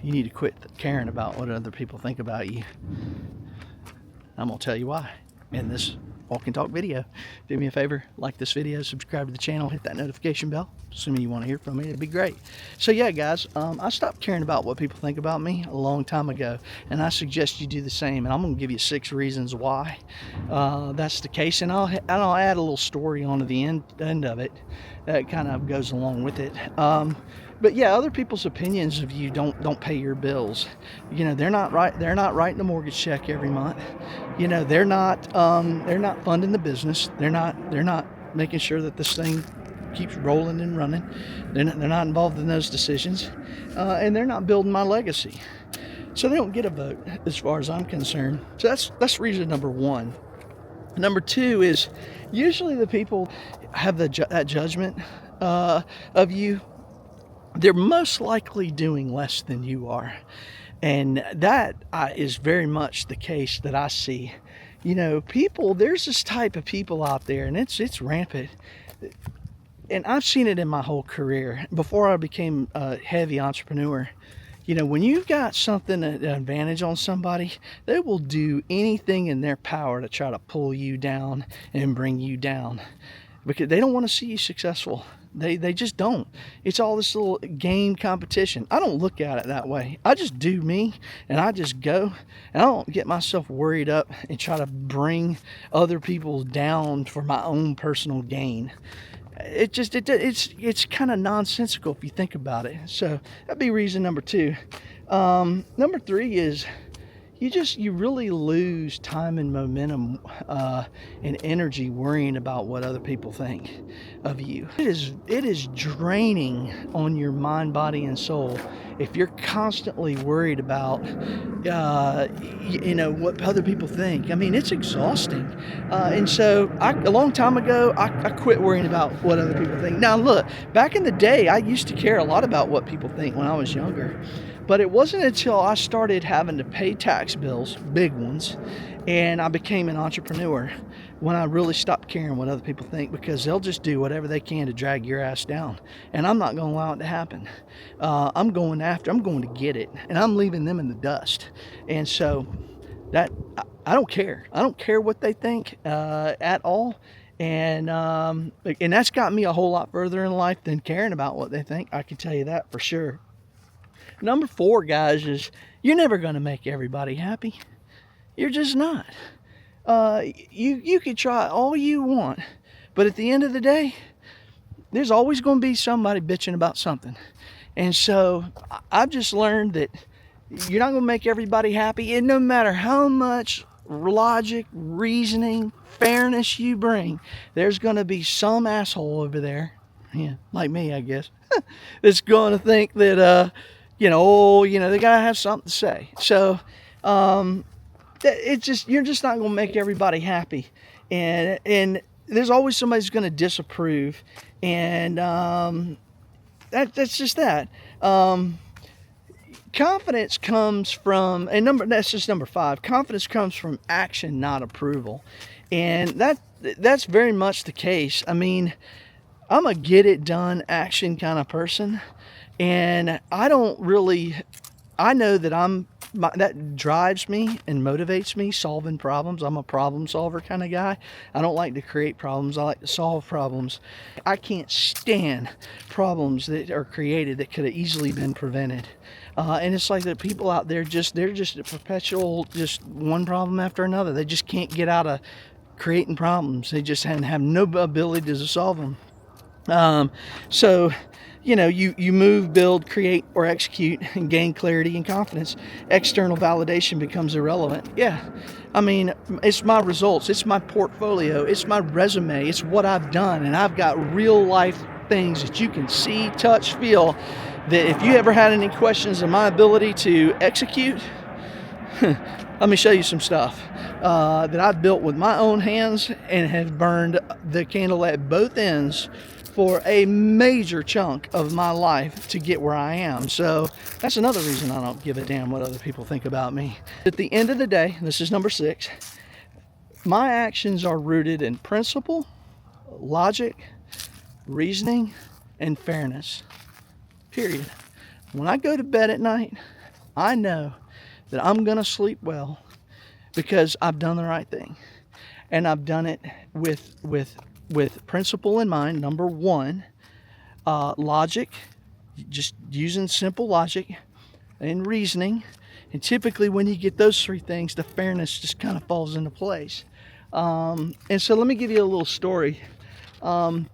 you need to quit caring about what other people think about you. I'm gonna tell you why in this walk and talk video. Do me a favor, like this video, subscribe to the channel, hit that notification bell, assuming you want to hear from me. It'd be great. So yeah, guys, I stopped caring about what people think about me a long time ago, and I suggest you do the same. And I'm gonna give you 6 reasons why that's the case, and I'll add a little story onto the end of it that kind of goes along with it. But yeah, other people's opinions of you don't pay your bills. You know, they're not writing a mortgage check every month. You know, they're not funding the business. They're not making sure that this thing keeps rolling and running. They're not involved in those decisions, and they're not building my legacy. So they don't get a vote as far as I'm concerned. So that's reason number 1. Number 2 is usually the people have that judgment of you. They're most likely doing less than you are. And that is very much the case that I see. You know, there's this type of people out there, and it's rampant. And I've seen it in my whole career. Before I became a heavy entrepreneur, you know, when you've got something, an advantage on somebody, they will do anything in their power to try to pull you down and bring you down, because they don't want to see you successful. They just don't. It's all this little game competition. I don't look at it that way. I just do me, and I just go, and I don't get myself worried up and try to bring other people down for my own personal gain. It's kind of nonsensical if you think about it. So that'd be reason number 2. Number 3 is you really lose time and momentum and energy worrying about what other people think of you. It is draining on your mind, body, and soul if you're constantly worried about you know, what other people think. I mean, it's exhausting. And so a long time ago, I quit worrying about what other people think. Now look, back in the day, I used to care a lot about what people think when I was younger. But it wasn't until I started having to pay tax bills, big ones, and I became an entrepreneur, when I really stopped caring what other people think, because they'll just do whatever they can to drag your ass down. And I'm not going to allow it to happen. I'm going to get it, and I'm leaving them in the dust. And so I don't care. I don't care what they think at all. And that's got me a whole lot further in life than caring about what they think. I can tell you that for sure. Number 4, guys, is you're never going to make everybody happy. You're just not. You can try all you want, but at the end of the day, there's always going to be somebody bitching about something. And so I've just learned that you're not going to make everybody happy, and no matter how much logic, reasoning, fairness you bring, there's going to be some asshole over there, yeah, like me, I guess, that's going to think that you know, they gotta have something to say. So you're just not gonna make everybody happy, and there's always somebody who's gonna disapprove, and that's just that. Confidence comes from, that's just number 5. Confidence comes from action, not approval, and that's very much the case. I mean, I'm a get it done action kind of person. And I know that that drives me and motivates me, solving problems. I'm a problem solver kind of guy. I don't like to create problems. I like to solve problems. I can't stand problems that are created that could have easily been prevented. And it's like the people out there, they're just a perpetual, just one problem after another. They just can't get out of creating problems. They just have no ability to solve them. So, you know, you move, build, create, or execute and gain clarity and confidence. External validation becomes irrelevant. Yeah, I mean, it's my results, it's my portfolio, it's my resume, it's what I've done, and I've got real life things that you can see, touch, feel, that if you ever had any questions of my ability to execute, let me show you some stuff that I've built with my own hands and have burned the candle at both ends for a major chunk of my life to get where I am. So that's another reason I don't give a damn what other people think about me. At the end of the day, this is number 6, my actions are rooted in principle, logic, reasoning, and fairness. Period. When I go to bed at night, I know that I'm going to sleep well because I've done the right thing. And I've done it with principle in mind. Number one, logic, just using simple logic and reasoning. And typically when you get those three things, the fairness just kind of falls into place. And so let me give you a little story. I'm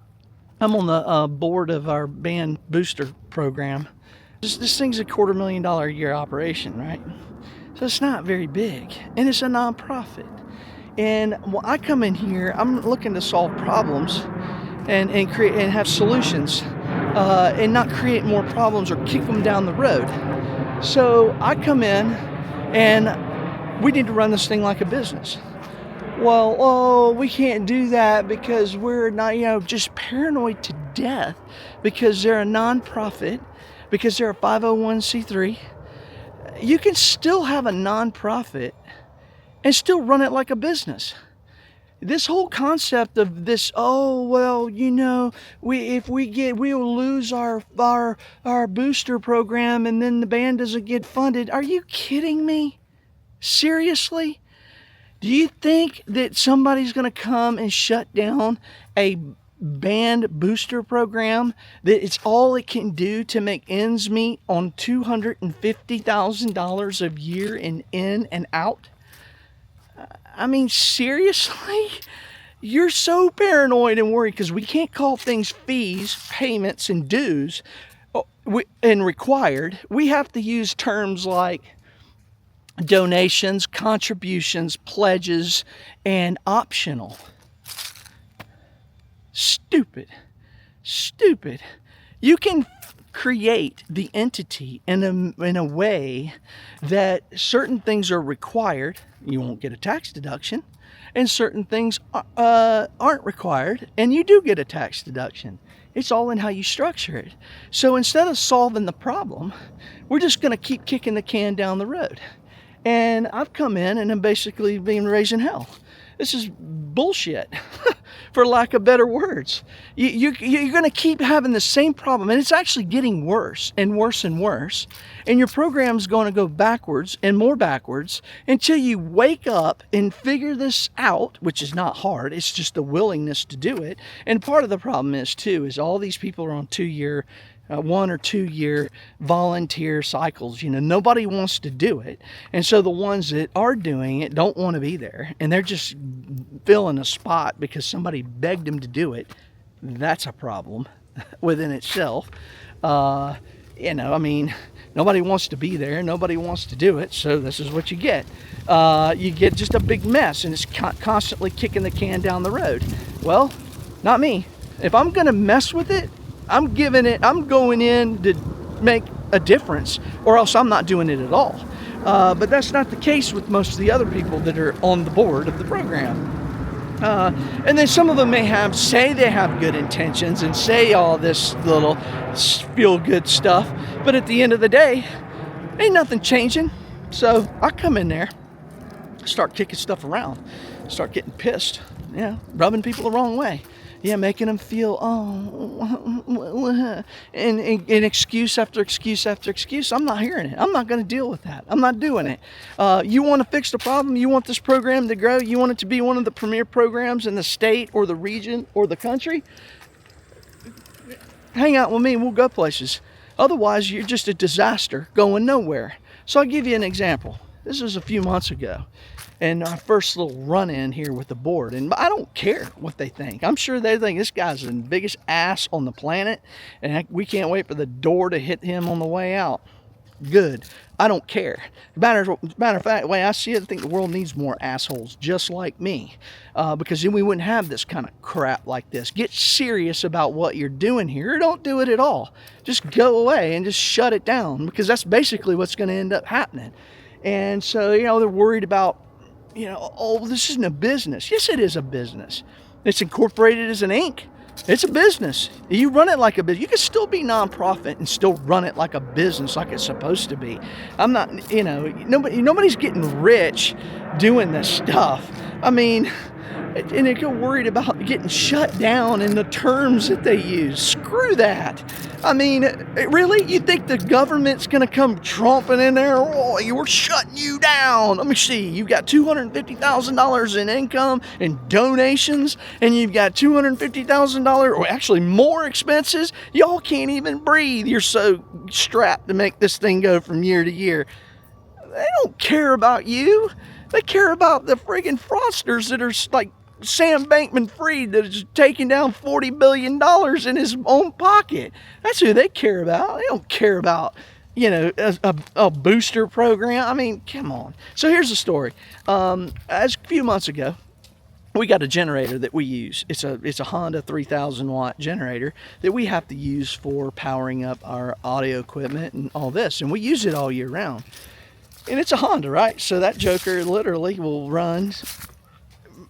on the board of our band booster program. This thing's a $250,000 a year operation, right? So it's not very big, and it's a nonprofit. And when I come in here, I'm looking to solve problems and create and have solutions, and not create more problems or kick them down the road. So I come in, and we need to run this thing like a business. Well, oh, we can't do that because we're not, just paranoid to death because they're a nonprofit, because they're a 501c3. You can still have a nonprofit and still run it like a business. This whole concept of this, we'll lose our booster program and then the band doesn't get funded. Are you kidding me? Seriously? Do you think that somebody's going to come and shut down a band booster program that it's all it can do to make ends meet on $250,000 a year in and out? I mean, seriously? You're so paranoid and worried because we can't call things fees, payments, and dues and required. We have to use terms like donations, contributions, pledges, and optional. Stupid. You can create the entity in a way that certain things are required. You won't get a tax deduction, and certain things aren't required, and you do get a tax deduction. It's all in how you structure it. So instead of solving the problem, we're just going to keep kicking the can down the road. And I've come in and I'm basically being raised in hell. This is bullshit, for lack of better words. You're going to keep having the same problem, and it's actually getting worse and worse and worse. And your program's going to go backwards and more backwards until you wake up and figure this out, which is not hard. It's just the willingness to do it. And part of the problem is, too, is all these people are on 1 or 2 year volunteer cycles. Nobody wants to do it, and so the ones that are doing it don't want to be there, and they're just filling a spot because somebody begged them to do it. That's a problem within itself. Nobody wants to be there, nobody wants to do it, so this is what you get. You get just a big mess, and it's constantly kicking the can down the road. Well, not me. If I'm gonna mess with it, I'm going in to make a difference, or else I'm not doing it at all. But that's not the case with most of the other people that are on the board of the program. And then some of them say they have good intentions and say all this little feel-good stuff, but at the end of the day, ain't nothing changing. So I come in there, start kicking stuff around, start getting pissed, rubbing people the wrong way. Making them feel, and excuse after excuse after excuse. I'm not hearing it. I'm not going to deal with that. I'm not doing it. You want to fix the problem? You want this program to grow? You want it to be one of the premier programs in the state or the region or the country? Hang out with me and we'll go places. Otherwise, you're just a disaster going nowhere. So I'll give you an example. This was a few months ago, and our first little run-in here with the board, and I don't care what they think. I'm sure they think this guy's the biggest ass on the planet, and we can't wait for the door to hit him on the way out. Good. I don't care. Matter of fact, the way I see it, I think the world needs more assholes just like me, because then we wouldn't have this kind of crap like this. Get serious about what you're doing here, or don't do it at all. Just go away and just shut it down, because that's basically what's going to end up happening. And so, they're worried about, this isn't a business. Yes, it is a business. It's incorporated as an Inc. It's a business. You run it like a business. You can still be nonprofit and still run it like a business, like it's supposed to be. I'm not, nobody's getting rich doing this stuff. I mean, And they get worried about getting shut down in the terms that they use. Screw that. I mean, really? You think the government's going to come tromping in there? Oh, we're shutting you down. Let me see. You've got $250,000 in income and donations, and you've got $250,000, or actually more expenses. Y'all can't even breathe. You're so strapped to make this thing go from year to year. They don't care about you. They care about the friggin' fraudsters that are like Sam Bankman-Fried, that is taking down $40 billion in his own pocket. That's who they care about. They don't care about, you know, a booster program. I mean, come on. So here's the story. As a few months ago, we got a generator that we use. It's a Honda 3,000 watt generator that we have to use for powering up our audio equipment and all this. And we use it all year round. And it's a Honda, right? So that joker literally will run,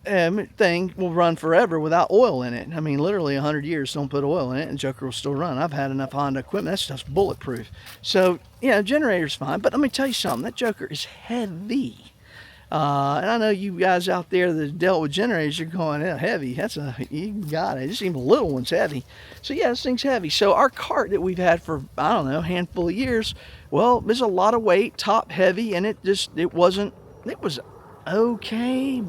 thing will run forever without oil in it. I mean, literally 100 years, don't put oil in it, and joker will still run. I've had enough Honda equipment. That stuff's bulletproof. So, yeah, generator's fine. But let me tell you something. That joker is heavy. And I know you guys out there that dealt with generators, you're going, yeah, heavy. You got it. Just even the little one's heavy. So yeah, this thing's heavy. So our cart that we've had for, I don't know, a handful of years, well, there's a lot of weight, top heavy, and it was okay.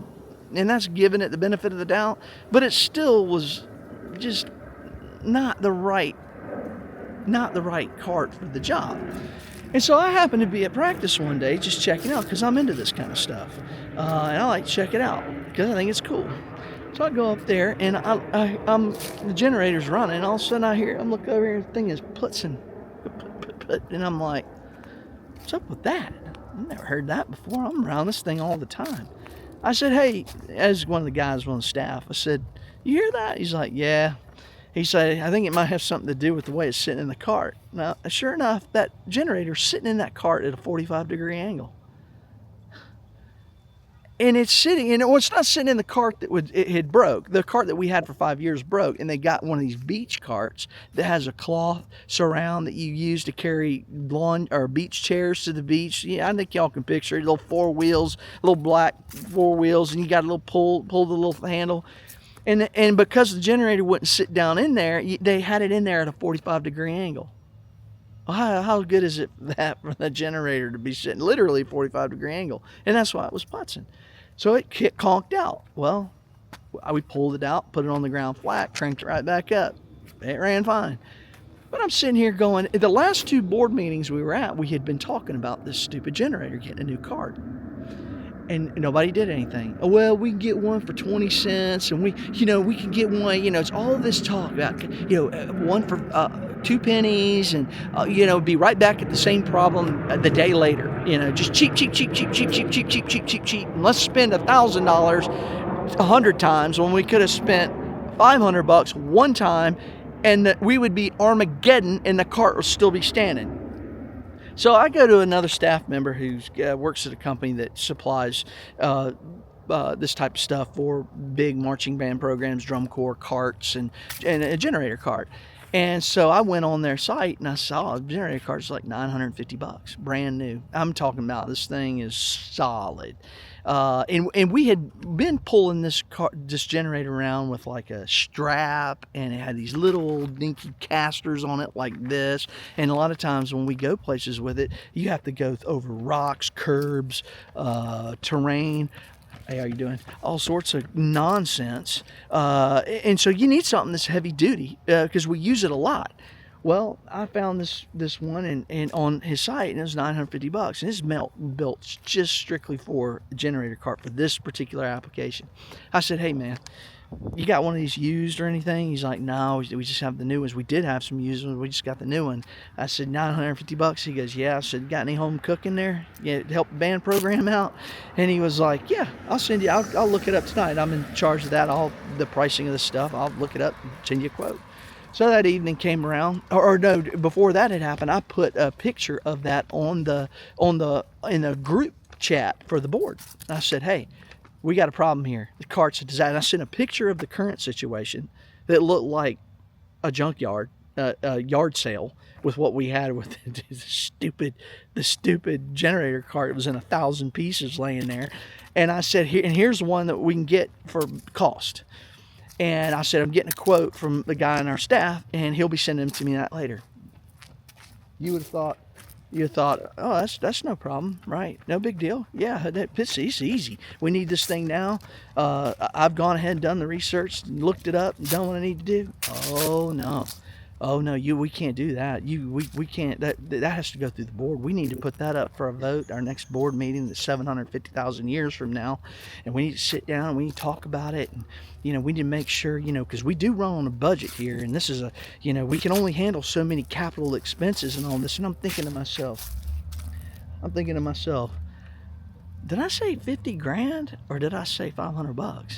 And that's giving it the benefit of the doubt, but it still was just not the right cart for the job. And so I happened to be at practice one day just checking out, because I'm into this kind of stuff. And I like to check it out because I think it's cool. So I go up there and the generator's running, and all of a sudden I'm looking over here, the thing is putzing. And I'm like, what's up with that? I've never heard that before. I'm around this thing all the time. I said, hey, as one of the guys on the staff, I said, you hear that? He's like, yeah. He said, I think it might have something to do with the way it's sitting in the cart. Now, sure enough, that generator's sitting in that cart at a 45-degree angle. And it's sitting, and it's not sitting in the cart it had broke. The cart that we had for 5 years broke, and they got one of these beach carts that has a cloth surround that you use to carry lawn or beach chairs to the beach. Yeah, I think y'all can picture it. Little 4 wheels, little black 4 wheels, and you got a little pull the little handle. And because the generator wouldn't sit down in there, they had it in there at a 45-degree angle. Well, how good is it for the generator to be sitting literally 45-degree angle? And that's why it was putzing. So it conked out. Well, we pulled it out, put it on the ground flat, cranked it right back up. It ran fine. But I'm sitting here going, the last 2 board meetings we were at, we had been talking about this stupid generator getting a new cart. And nobody did anything. Oh, well, we can get one for 20 cents, and we can get one, it's all this talk about, one for 2 pennies, and, be right back at the same problem the day later. Just cheap. And let's spend $1,000 100 times when we could have spent $500 one time, and we would be Armageddon, and the cart would still be standing. So I go to another staff member who works at a company that supplies this type of stuff for big marching band programs, drum corps, carts, and a generator cart. And so I went on their site and I saw a generator cart is like $950, brand new. I'm talking about this thing is solid. And we had been pulling this generator around with like a strap, and it had these little dinky casters on it like this. And a lot of times when we go places with it, you have to go over rocks, curbs, terrain. Hey, how you doing? All sorts of nonsense. And so you need something that's heavy duty because we use it a lot. Well, I found this one and on his site, and it was $950, and it's built just strictly for a generator cart for this particular application. I said, hey man, you got one of these used or anything? He's like, no, we just have the new ones. We did have some used ones, we just got the new one. I said, $950? He goes, yeah. I said, got any home cooking there? Yeah, to help the band program out? And he was like, yeah, I'll send you, I'll look it up tonight. I'm in charge of that, the pricing of this stuff. I'll look it up and send you a quote. So that evening came around, or no, before that had happened, I put a picture of that in the group chat for the board. I said, hey, we got a problem here. The cart's a disaster. I sent a picture of the current situation that looked like a junkyard. yard sale with what we had with the stupid generator cart. It was in 1,000 pieces laying there. And I said, here's one that we can get for cost. And I said, I'm getting a quote from the guy on our staff, and he'll be sending them to me that later. You would have thought, oh, that's no problem, right? No big deal. Yeah, it's easy. We need this thing now. I've gone ahead and done the research, looked it up, and done what I need to do. Oh no, we can't do that. We can't. That has to go through the board. We need to put that up for a vote. Our next board meeting is 750,000 years from now, and we need to sit down and we need to talk about it. And we need to make sure, because we do run on a budget here, and this is we can only handle so many capital expenses and all this. And I'm thinking to myself, did I say 50 grand or did I say $500?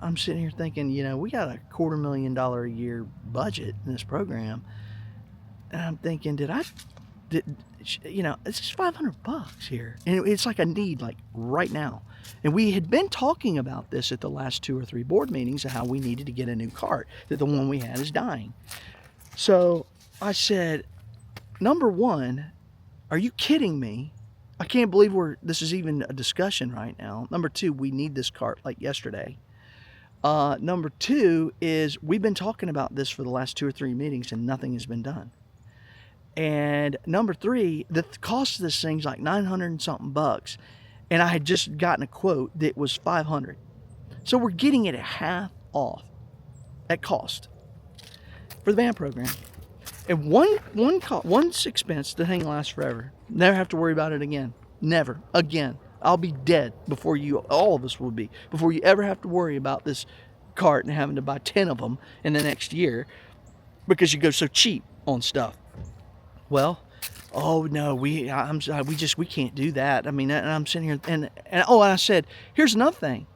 I'm sitting here thinking, we got a $250,000 a year budget in this program, and I'm thinking, it's just $500 here, and it's like a need, like right now. And we had been talking about this at the last 2 or 3 board meetings of how we needed to get a new cart, that the one we had is dying. So I said, number one, are you kidding me? I can't believe this is even a discussion right now. Number two, we need this cart like yesterday. Number two is we've been talking about this for the last 2 or 3 meetings and nothing has been done. And number three, the cost of this thing's like 900 and something bucks. And I had just gotten a quote that was 500. So we're getting it at half off at cost for the van program. And one expense that thing lasts forever. Never have to worry about it again. Never again. I'll be dead before all of us will be, before you ever have to worry about this cart and having to buy 10 of them in the next year because you go so cheap on stuff. Well, oh no, we can't do that. I mean, and I'm sitting here and I said, here's another thing.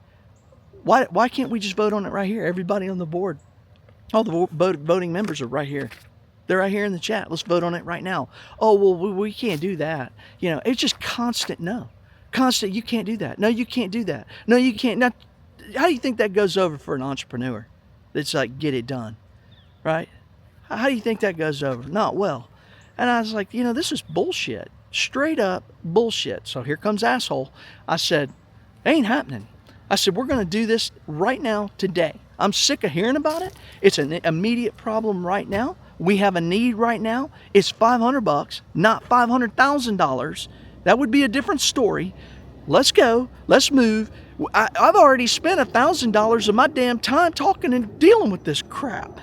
Why can't we just vote on it right here? Everybody on the board, all the voting members are right here. They're right here in the chat. Let's vote on it right now. Oh, well, we can't do that. It's just constant no. Constant, you can't do that. No, you can't do that. No, you can't. Now, how do you think that goes over for an entrepreneur? That's like, get it done, right? How do you think that goes over? Not well. And I was like, this is bullshit. Straight up bullshit. So here comes asshole. I said, ain't happening. I said, we're going to do this right now, today. I'm sick of hearing about it. It's an immediate problem right now. We have a need right now. It's $500, not $500,000. That would be a different story. Let's go. Let's move. I've already spent $1,000 of my damn time talking and dealing with this crap.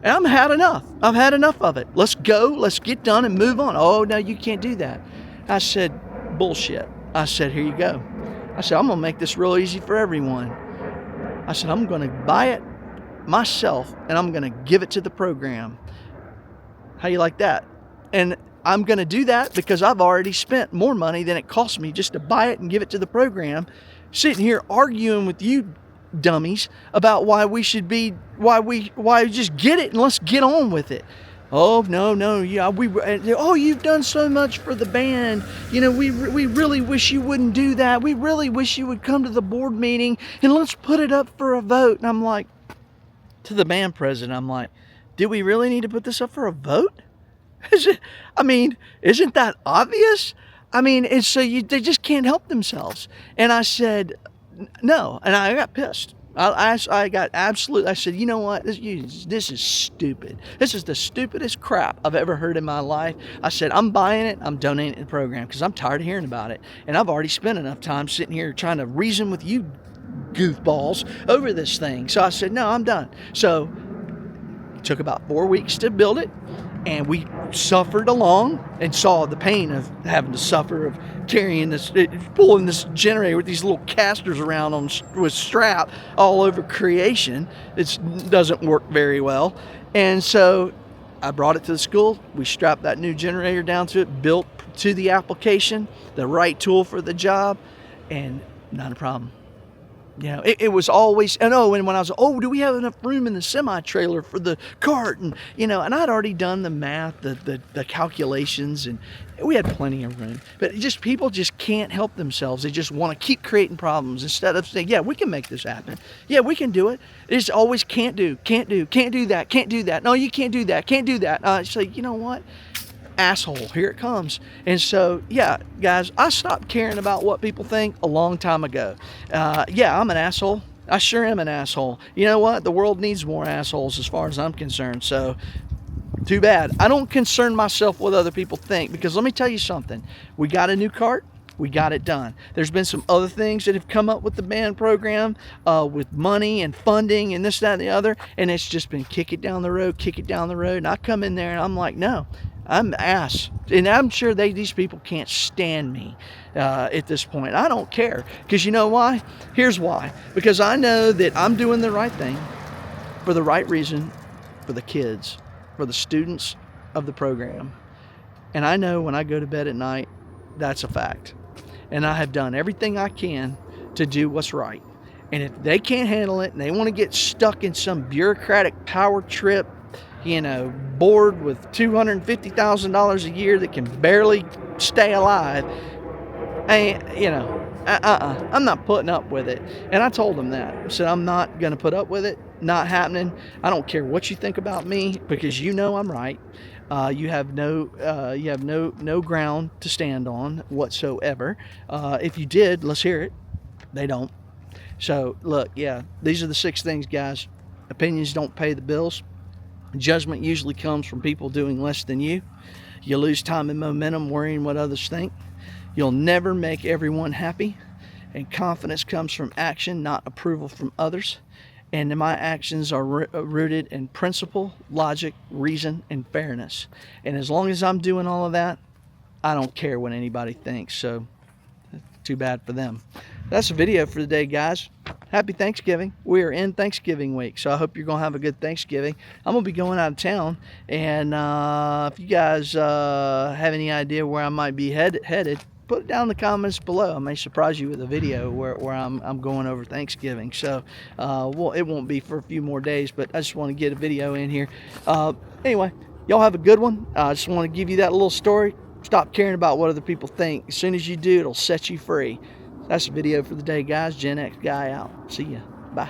And I've had enough. I've had enough of it. Let's go. Let's get done and move on. Oh, no, you can't do that. I said, bullshit. I said, here you go. I said, I'm going to make this real easy for everyone. I said, I'm going to buy it myself and I'm going to give it to the program. How you like that? And I'm going to do that because I've already spent more money than it cost me just to buy it and give it to the program. Sitting here arguing with you dummies about why just get it and let's get on with it. Oh, no, yeah, you've done so much for the band. We really wish you wouldn't do that. We really wish you would come to the board meeting and let's put it up for a vote. And I'm like, to the band president, I'm like, do we really need to put this up for a vote? Isn't that obvious? And so they just can't help themselves. And I said, no. And I got pissed. I said, you know what? This is stupid. This is the stupidest crap I've ever heard in my life. I said, I'm buying it. I'm donating it to the program because I'm tired of hearing about it. And I've already spent enough time sitting here trying to reason with you goofballs over this thing. So I said, no, I'm done. So it took about 4 weeks to build it. And we suffered along and saw the pain of having to suffer, of carrying this, pulling this generator with these little casters around with strap all over creation. It doesn't work very well. And so I brought it to the school. We strapped that new generator down to it, built to the application, the right tool for the job, and not a problem. You know, it was always, and when I was, do we have enough room in the semi-trailer for the cart? And, you know, and I'd already done the math, the calculations, and we had plenty of room. But people just can't help themselves. They just want to keep creating problems instead of saying, yeah, we can make this happen. Yeah, we can do it. It's always can't do that. No, you can't do that, can't do that. It's like, you know what? Asshole, here it comes. And so, yeah, guys, I stopped caring about what people think a long time ago. Yeah, I'm an asshole. I sure am an asshole. You know what? The world needs more assholes as far as I'm concerned. So, too bad. I don't concern myself with what other people think, because let me tell you something. We got a new cart. We got it done. There's been some other things that have come up with the band program, with money and funding and this, that, and the other, and it's just been kick it down the road. And I come in there and I'm like, no, I'm ass. And I'm sure these people can't stand me at this point. I don't care, because you know why? Here's why. Because I know that I'm doing the right thing for the right reason, for the kids, for the students of the program. And I know when I go to bed at night, that's a fact. And I have done everything I can to do what's right. And if they can't handle it and they want to get stuck in some bureaucratic power trip, you know, board with $250,000 a year that can barely stay alive, I'm not putting up with it. And I told them that. I said, I'm not going to put up with it. Not happening. I don't care what you think about me, because you know I'm right. You have no ground to stand on whatsoever. If you did, let's hear it. They don't. So look, yeah, these are the 6 things, guys. Opinions don't pay the bills. Judgment usually comes from people doing less than you. You lose time and momentum worrying what others think. You'll never make everyone happy. And confidence comes from action, not approval from others. And my actions are rooted in principle, logic, reason, and fairness. And as long as I'm doing all of that, I don't care what anybody thinks. So, too bad for them. That's the video for the day, guys. Happy Thanksgiving. We are in Thanksgiving week, so I hope you're going to have a good Thanksgiving. I'm going to be going out of town, and if you guys have any idea where I might be headed, put it down in the comments below. I may surprise you with a video where I'm going over Thanksgiving. So, well, it won't be for a few more days, but I just want to get a video in here. Anyway, y'all have a good one. I just want to give you that little story. Stop caring about what other people think. As soon as you do, it'll set you free. That's the video for the day, guys. Gen X Guy out. See ya. Bye.